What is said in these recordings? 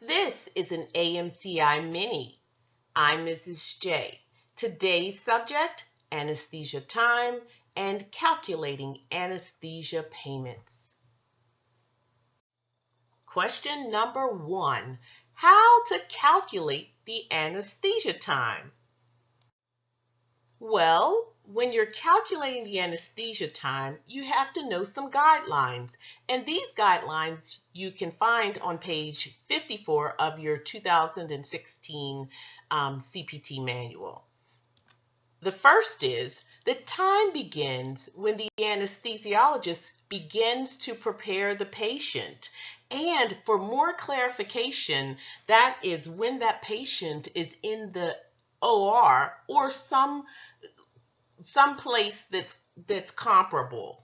This is an AMCI Mini. I'm Mrs. J. Today's subject, anesthesia time and calculating anesthesia payments. Question number 1. How to calculate the anesthesia time? Well, when you're calculating the anesthesia time, you have to know some guidelines. And these guidelines you can find on page 54 of your 2016 CPT manual. The first is the time begins when the anesthesiologist begins to prepare the patient. And for more clarification, that is when that patient is in the OR or some place that's comparable.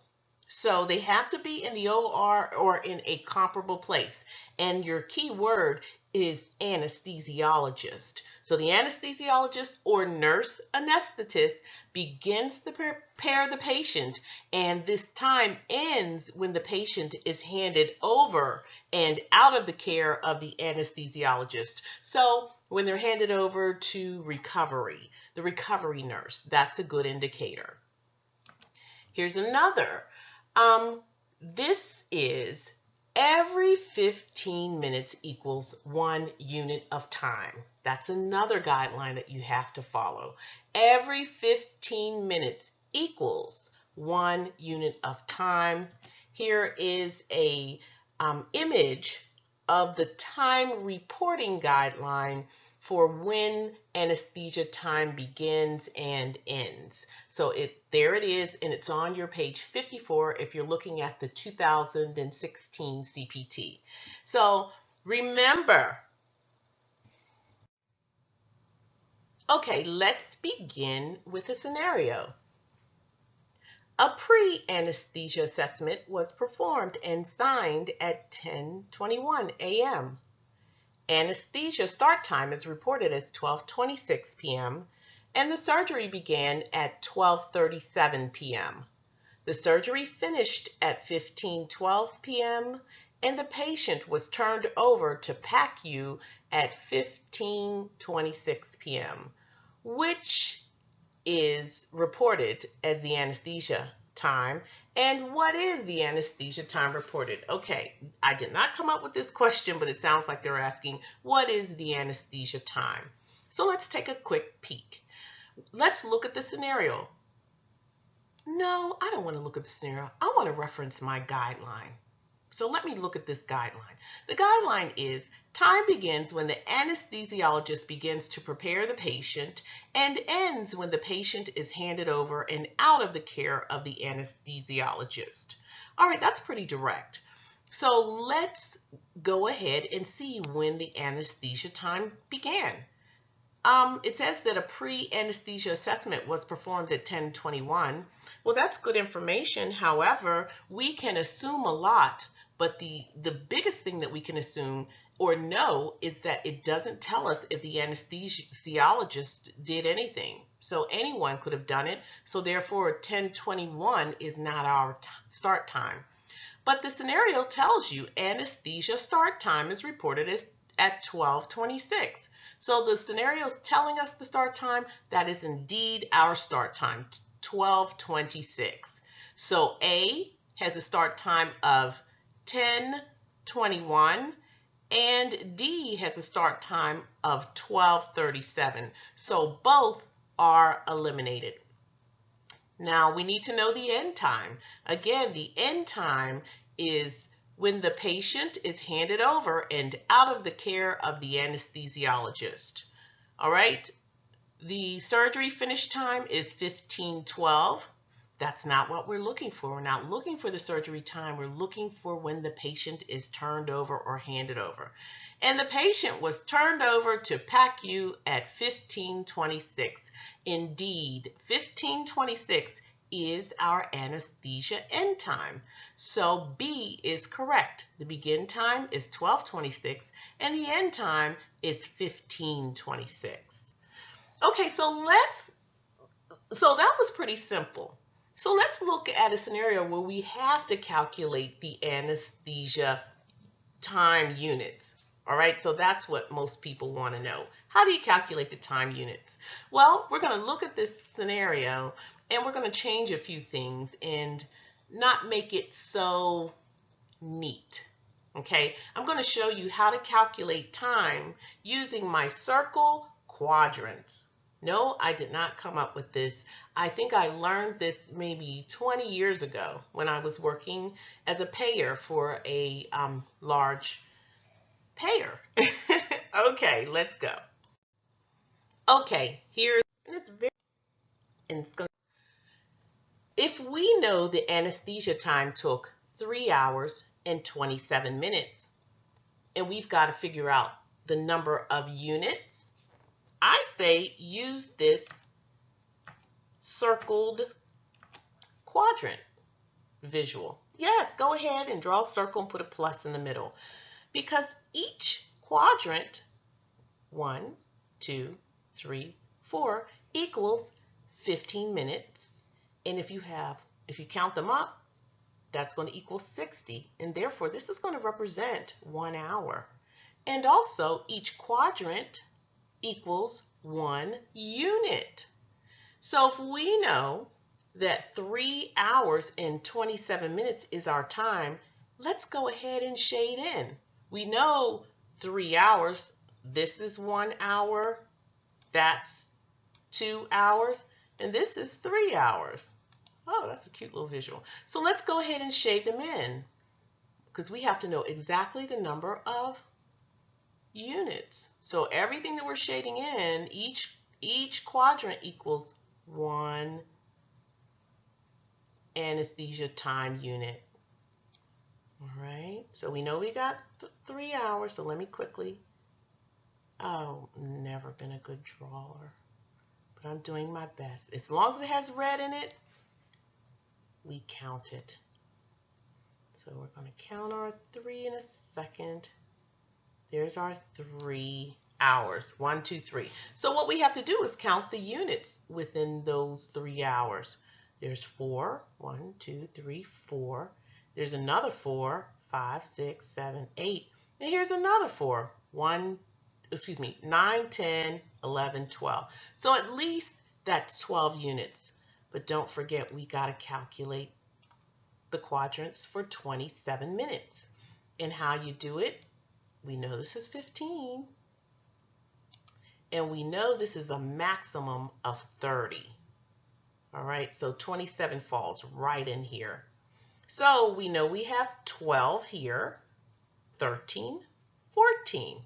So they have to be in the OR or in a comparable place. And your key word is anesthesiologist. So the anesthesiologist or nurse anesthetist begins to prepare the patient, and this time ends when the patient is handed over and out of the care of the anesthesiologist. So when they're handed over to recovery, the recovery nurse, that's a good indicator. Here's another. This is every 15 minutes equals 1 unit of time. That's another guideline that you have to follow. Every 15 minutes equals 1 unit of time. Here is a image of the time reporting guideline for when anesthesia time begins and ends. So there it is, and it's on your page 54 if you're looking at the 2016 CPT. So remember, okay, let's begin with a scenario. A pre-anesthesia assessment was performed and signed at 10:21 a.m. Anesthesia start time is reported as 12:26 p.m. and the surgery began at 12:37 p.m. The surgery finished at 15:12 p.m. and the patient was turned over to PACU at 15:26 p.m., which is reported as the anesthesia time. And what is the anesthesia time reported? Okay, I did not come up with this question, but it sounds like they're asking, what is the anesthesia time? So let's take a quick peek. Let's look at the scenario. No, I don't want to look at the scenario. I want to reference my guideline. So let me look at this guideline. The guideline is time begins when the anesthesiologist begins to prepare the patient and ends when the patient is handed over and out of the care of the anesthesiologist. All right, that's pretty direct. So let's go ahead and see when the anesthesia time began. It says that a pre-anesthesia assessment was performed at 10:21. Well, that's good information. However, we can assume a lot. But the biggest thing that we can assume or know is that it doesn't tell us if the anesthesiologist did anything. So anyone could have done it. So therefore, 10:21 is not our start time. But the scenario tells you anesthesia start time is reported as at 12:26. So the scenario is telling us the start time. That is indeed our start time, 12:26. So A has a start time of 10:21 and D has a start time of 12:37. So both are eliminated. Now we need to know the end time. Again, the end time is when the patient is handed over and out of the care of the anesthesiologist. All right, the surgery finish time is 15:12. That's not what we're looking for. We're not looking for the surgery time. We're looking for when the patient is turned over or handed over. And the patient was turned over to PACU at 15:26. Indeed, 15:26 is our anesthesia end time. So B is correct. The begin time is 12:26 and the end time is 15:26. Okay, so that was pretty simple. So let's look at a scenario where we have to calculate the anesthesia time units. All right, so that's what most people want to know. How do you calculate the time units? Well, we're going to look at this scenario and we're going to change a few things and not make it so neat. Okay, I'm going to show you how to calculate time using my circle quadrants. No, I did not come up with this. I think I learned this maybe 20 years ago when I was working as a payer for a large payer. Okay, let's go. Okay, here's it's very and it's going. If we know the anesthesia time took 3 hours and 27 minutes, and we've got to figure out the number of units, I say use this circled quadrant visual. Yes, go ahead and draw a circle and put a plus in the middle, because each quadrant 1, 2, 3, 4 equals 15 minutes. And if you count them up, that's going to equal 60. And therefore, this is going to represent 1 hour. And also, each quadrant equals 1 unit. So if we know that 3 hours and 27 minutes is our time, let's go ahead and shade in. We know 3 hours. This is 1 hour, that's 2 hours, and this is 3 hours. Oh, that's a cute little visual. So let's go ahead and shade them in because we have to know exactly the number of units. So everything that we're shading in, each quadrant equals 1 anesthesia time unit. All right, so we know we got 3 hours, so let me quickly. Oh, never been a good drawer, but I'm doing my best. As long as it has red in it, we count it. So we're going to count our 3 in a second. There's our 3 hours. 1, 2, 3. So what we have to do is count the units within those 3 hours. There's 4. 1, 2, 3, 4. There's another 4, 5, 6, 7, 8. And here's another 4. 9, 10, 11, 12. So at least that's 12 units. But don't forget, we got to calculate the quadrants for 27 minutes. And how you do it, we know this is 15. And we know this is a maximum of 30. All right, so 27 falls right in here. So we know we have 12 here, 13, 14.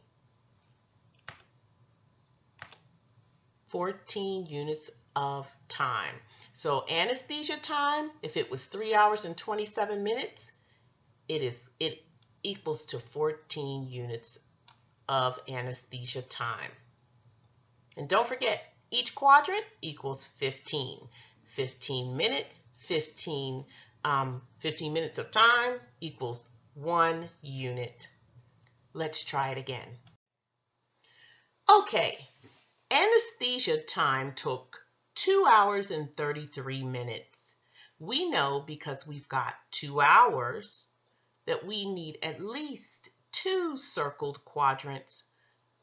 14 units of time. So anesthesia time, if it was 3 hours and 27 minutes, it equals to 14 units of anesthesia time. And don't forget, each quadrant equals 15. 15 minutes, 15 minutes of time equals 1 unit. Let's try it again. Okay, anesthesia time took 2 hours and 33 minutes. We know because we've got 2 hours that we need at least 2 circled quadrants.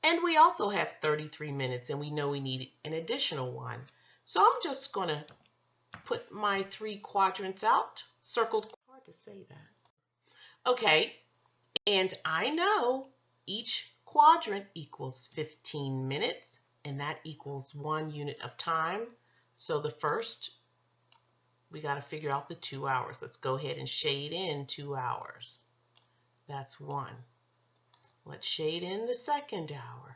And we also have 33 minutes and we know we need an additional one. So I'm just going to put my 3 quadrants out. Circled, hard to say that. Okay, and I know each quadrant equals 15 minutes and that equals 1 unit of time. So the first, we got to figure out the 2 hours. Let's go ahead and shade in 2 hours. That's 1. Let's shade in the second hour.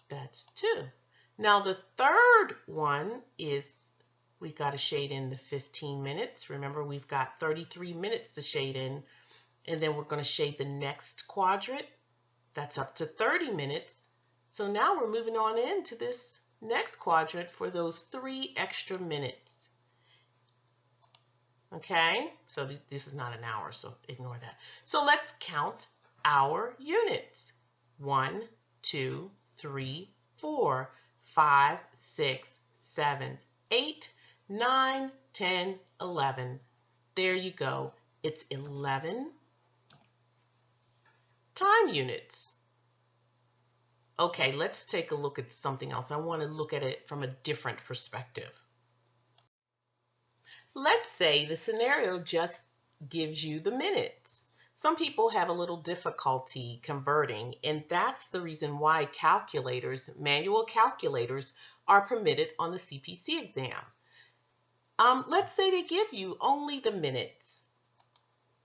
That's 2. Now the third one is, we got to shade in the 15 minutes. Remember, we've got 33 minutes to shade in. And then we're going to shade the next quadrant. That's up to 30 minutes. So now we're moving on into this next quadrant for those 3 extra minutes. Okay, so this is not an hour, so ignore that. So let's count our units. 1, 2, 3, 4, 5, 6, 7, 8, 9, 10, 11. There you go. It's 11 time units. Okay, let's take a look at something else. I want to look at it from a different perspective. Let's say the scenario just gives you the minutes. Some people have a little difficulty converting, and that's the reason why calculators, manual calculators, are permitted on the CPC exam. Let's say they give you only the minutes.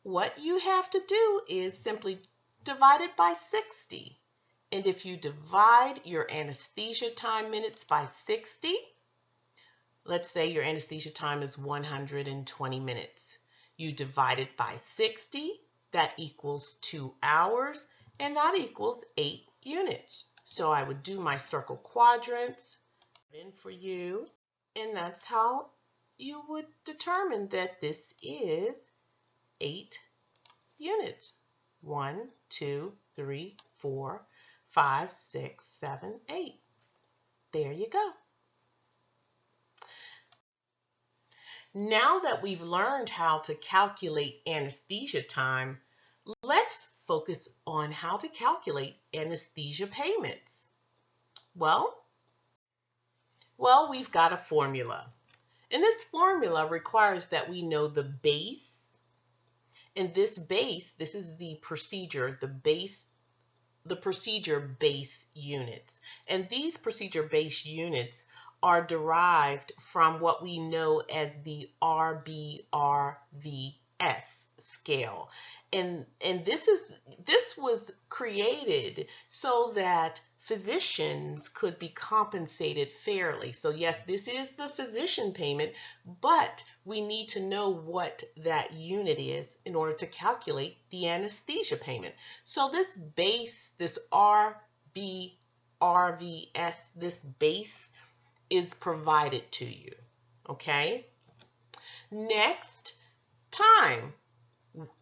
What you have to do is simply divide it by 60. And if you divide your anesthesia time minutes by 60, let's say your anesthesia time is 120 minutes. You divide it by 60, that equals 2 hours, and that equals 8 units. So I would do my circle quadrants in for you, and that's how you would determine that this is 8 units. 1, 2, 3, 4, 5, 6, 7, 8. There you go. Now that we've learned how to calculate anesthesia time, let's focus on how to calculate anesthesia payments. Well, we've got a formula. And this formula requires that we know the base. And this is the procedure, the procedure base units. And these procedure base units are derived from what we know as the RBRVS scale. And this was created so that physicians could be compensated fairly. So yes, this is the physician payment, but we need to know what that unit is in order to calculate the anesthesia payment. So this base, this RBRVS, this base is provided to you, okay? Next, time.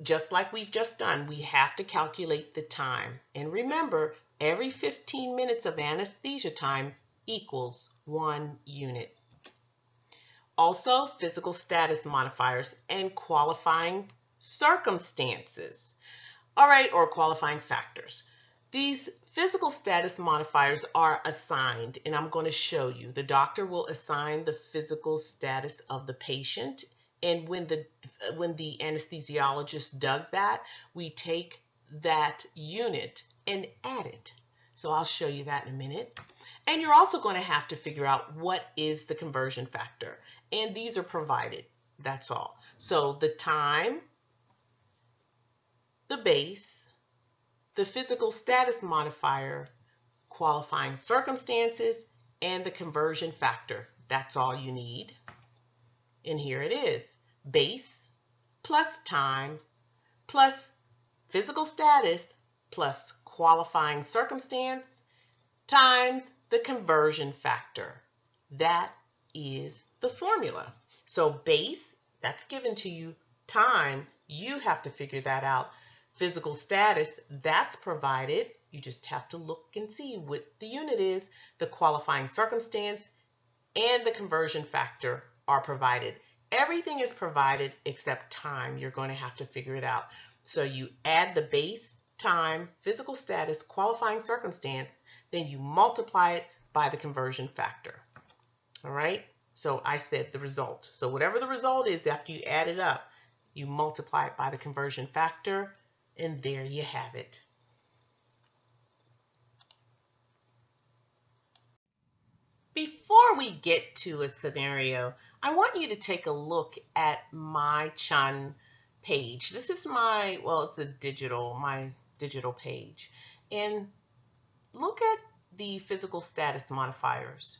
Just like we've just done, we have to calculate the time. And remember, every 15 minutes of anesthesia time equals 1 unit. Also, physical status modifiers and qualifying circumstances. All right, or qualifying factors. These physical status modifiers are assigned, and I'm going to show you. The doctor will assign the physical status of the patient, and when the anesthesiologist does that, we take that unit and add it. So I'll show you that in a minute. And you're also going to have to figure out what is the conversion factor, and these are provided. That's all. So the time, the base, the physical status modifier, qualifying circumstances, and the conversion factor. That's all you need. And here it is. Base plus time plus physical status plus qualifying circumstance times the conversion factor. That is the formula. So base, that's given to you. Time, you have to figure that out. Physical status, that's provided. You just have to look and see what the unit is. The qualifying circumstance and the conversion factor are provided. Everything is provided except time. You're going to have to figure it out. So you add the base, time, physical status, qualifying circumstance, then you multiply it by the conversion factor. All right? So I said the result. So whatever the result is after you add it up, you multiply it by the conversion factor, and there you have it. Before we get to a scenario, I want you to take a look at my Chun page. This is my, well, it's my digital page. And look at the physical status modifiers.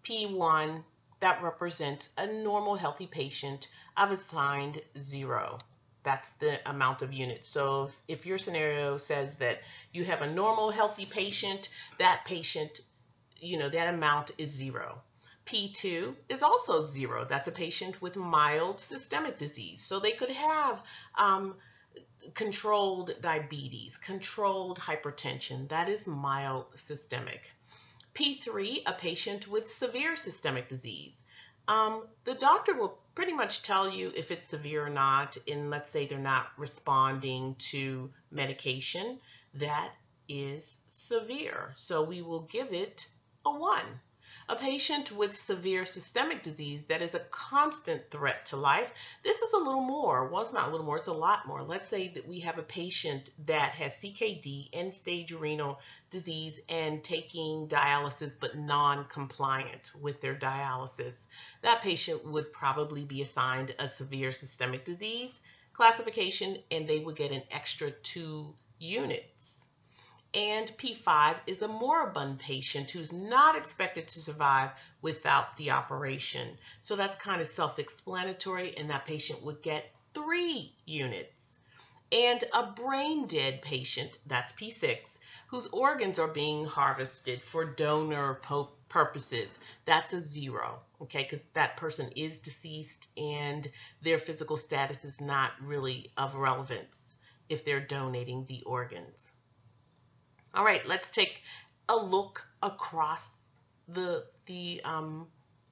P1, that represents a normal healthy patient. I've assigned 0. That's the amount of units. So if your scenario says that you have a normal healthy patient, that patient, that amount is 0. P2 is also 0. That's a patient with mild systemic disease. So they could have controlled diabetes, controlled hypertension. That is mild systemic. P3, a patient with severe systemic disease. The doctor will pretty much tell you if it's severe or not, and let's say they're not responding to medication, that is severe. So we will give it a 1. A patient with severe systemic disease that is a constant threat to life, this is a little more. Well, it's not a little more, it's a lot more. Let's say that we have a patient that has CKD, end-stage renal disease, and taking dialysis but non-compliant with their dialysis. That patient would probably be assigned a severe systemic disease classification, and they would get an extra 2 units. And P5 is a moribund patient who's not expected to survive without the operation. So that's kind of self-explanatory, and that patient would get 3 units. And a brain dead patient, that's P6, whose organs are being harvested for donor purposes, that's a 0, okay, because that person is deceased and their physical status is not really of relevance if they're donating the organs. All right, let's take a look across the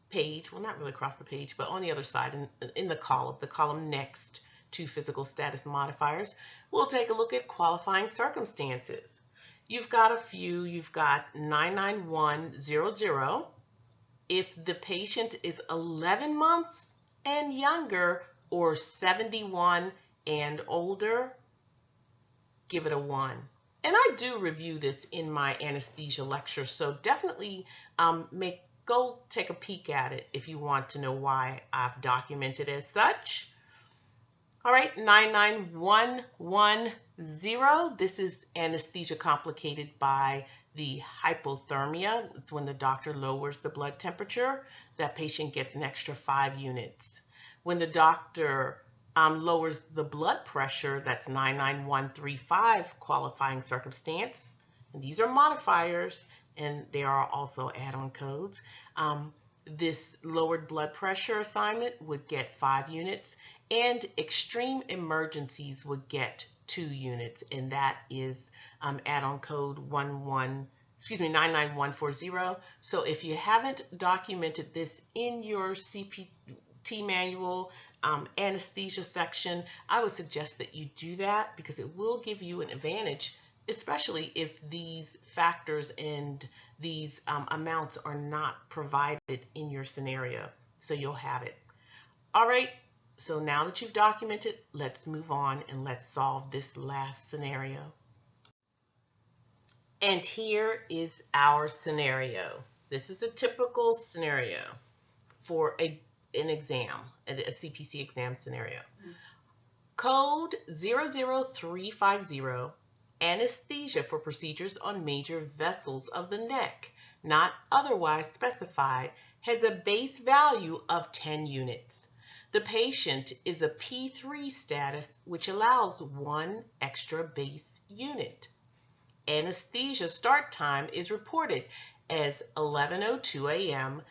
page. Well, not really across the page, but on the other side in the column next to physical status modifiers. We'll take a look at qualifying circumstances. You've got a few. You've got 99100. If the patient is 11 months and younger or 71 and older, give it a 1. And I do review this in my anesthesia lecture, so definitely go take a peek at it if you want to know why I've documented as such. All right, 99110, this is anesthesia complicated by the hypothermia. It's when the doctor lowers the blood temperature. That patient gets an extra 5 units. When the doctor lowers the blood pressure, that's 99135 qualifying circumstance. And these are modifiers, and there are also add-on codes. This lowered blood pressure assignment would get 5 units, and extreme emergencies would get 2 units, and that is add-on code 99140. So if you haven't documented this in your CPT manual, anesthesia section, I would suggest that you do that because it will give you an advantage, especially if these factors and these amounts are not provided in your scenario. So you'll have it. All right, so now that you've documented, let's move on and let's solve this last scenario. And here is our scenario. This is a typical scenario for an exam, a CPC exam scenario. Code 00350, anesthesia for procedures on major vessels of the neck, not otherwise specified, has a base value of 10 units. The patient is a P3 status, which allows 1 extra base unit. Anesthesia start time is reported as 11:02 a.m.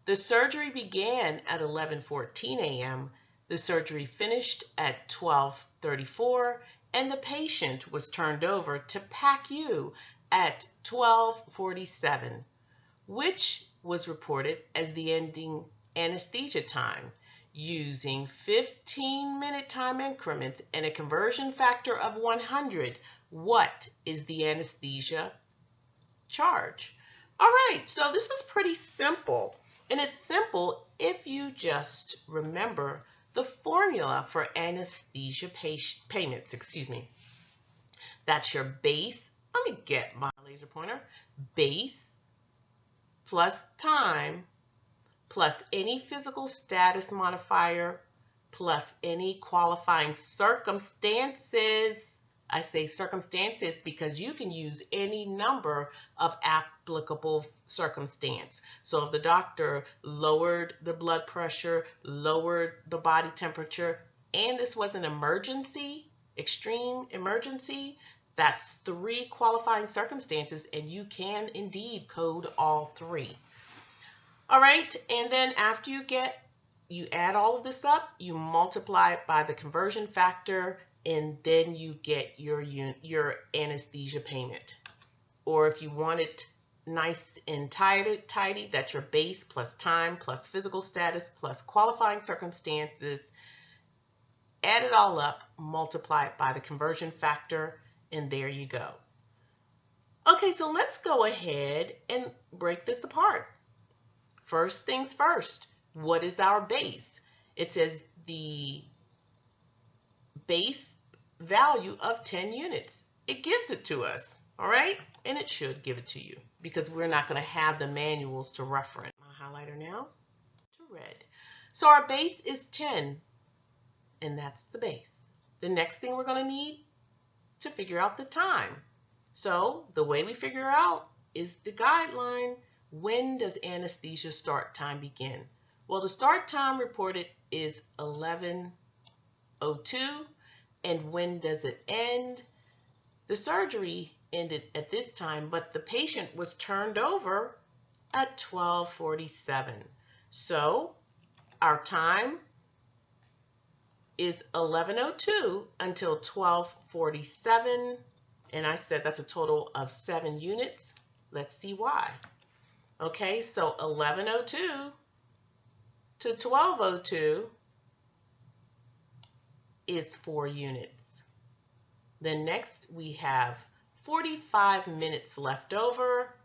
The surgery began at 11:14 a.m. The surgery finished at 12:34, and the patient was turned over to PACU at 12:47, which was reported as the ending anesthesia time using 15-minute time increments and a conversion factor of 100. What is the anesthesia charge? All right, so this was pretty simple. And it's simple if you just remember the formula for anesthesia payments, That's your base. Let me get my laser pointer. Base plus time plus any physical status modifier plus any qualifying circumstances. I say circumstances because you can use any number of applicable circumstance. So if the doctor lowered the blood pressure, lowered the body temperature, and this was an emergency, extreme emergency, that's 3 qualifying circumstances, and you can indeed code all 3. All right, and then after you add all of this up, you multiply it by the conversion factor, and then you get your anesthesia payment. Or if you want it nice and tidy, that's your base plus time plus physical status plus qualifying circumstances. Add it all up, multiply it by the conversion factor, and there you go. Okay, so let's go ahead and break this apart. First things first, what is our base? It says the base value of 10 units. It gives it to us, all right? And it should give it to you because we're not going to have the manuals to reference. My highlighter now to red. So our base is 10, and that's the base. The next thing we're going to need to figure out the time. So the way we figure out is the guideline. When does anesthesia start time begin? Well, the start time reported is 11:02. And when does it end? The surgery ended at this time, but the patient was turned over at 12:47. So our time is 11:02 until 12:47. And I said that's a total of 7 units. Let's see why. Okay, so 11:02 to 12:02 is 4 units. Then next we have 45 minutes left over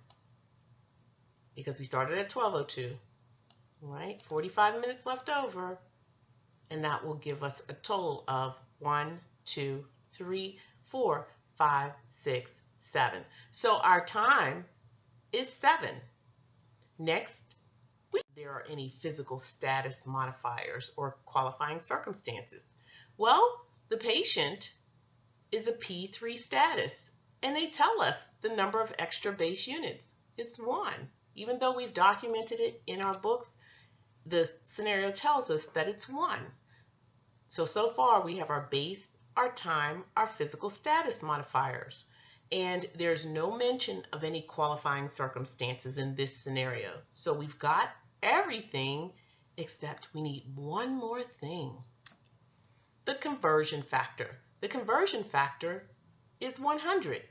because we started at 12:02, right? 45 minutes left over, and that will give us a total of 1, 2, 3, 4, 5, 6, 7. So our time is 7. Next, there are any physical status modifiers or qualifying circumstances. Well, the patient is a P3 status, and they tell us the number of extra base units is 1. Even though we've documented it in our books, the scenario tells us that it's 1. So far we have our base, our time, our physical status modifiers, and there's no mention of any qualifying circumstances in this scenario. So we've got everything except we need one more thing. The conversion factor. The conversion factor is 100.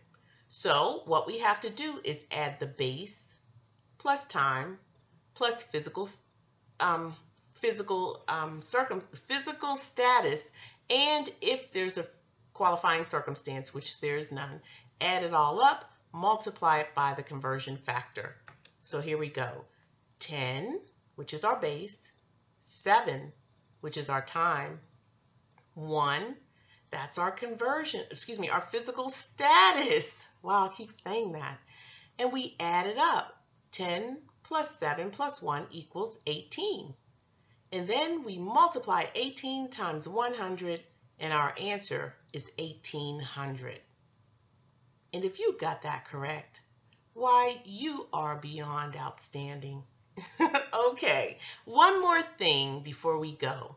So what we have to do is add the base plus time plus physical status, and if there's a qualifying circumstance, which there's none, add it all up, multiply it by the conversion factor. So here we go. 10, which is our base, 7, which is our time, 1, that's our our physical status. Wow, I keep saying that. And we add it up. 10 plus 7 plus 1 equals 18. And then we multiply 18 times 100, and our answer is 1800. And if you got that correct, why, you are beyond outstanding. Okay, one more thing before we go.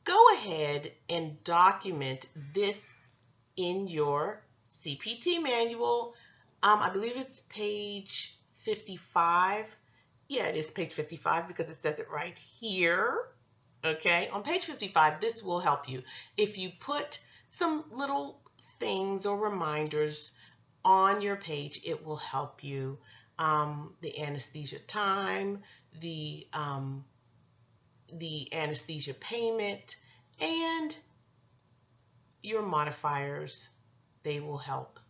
Go ahead and document this in your CPT manual. I believe it's page 55. Yeah, it is page 55 because it says it right here. Okay, on page 55, this will help you. If you put some little things or reminders on your page, it will help you. The anesthesia time, the anesthesia payment, and your modifiers, they will help.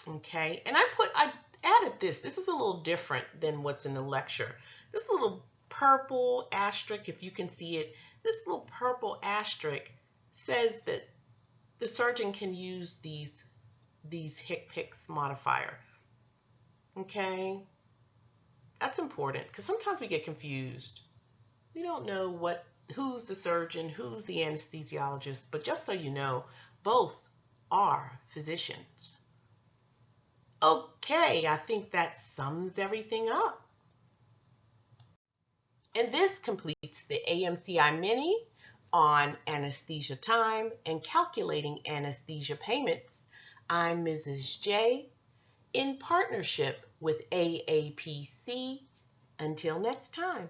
Okay, and I added this. This is a little different than what's in the lecture. This little purple asterisk, if you can see it, this little purple asterisk says that the surgeon can use these HCPCS modifier. Okay, that's important because sometimes we get confused. We don't know who's the surgeon, who's the anesthesiologist, but just so you know, both are physicians. Okay, I think that sums everything up. And this completes the AMCI Mini on anesthesia time and calculating anesthesia payments. I'm Mrs. J in partnership with AAPC. Until next time.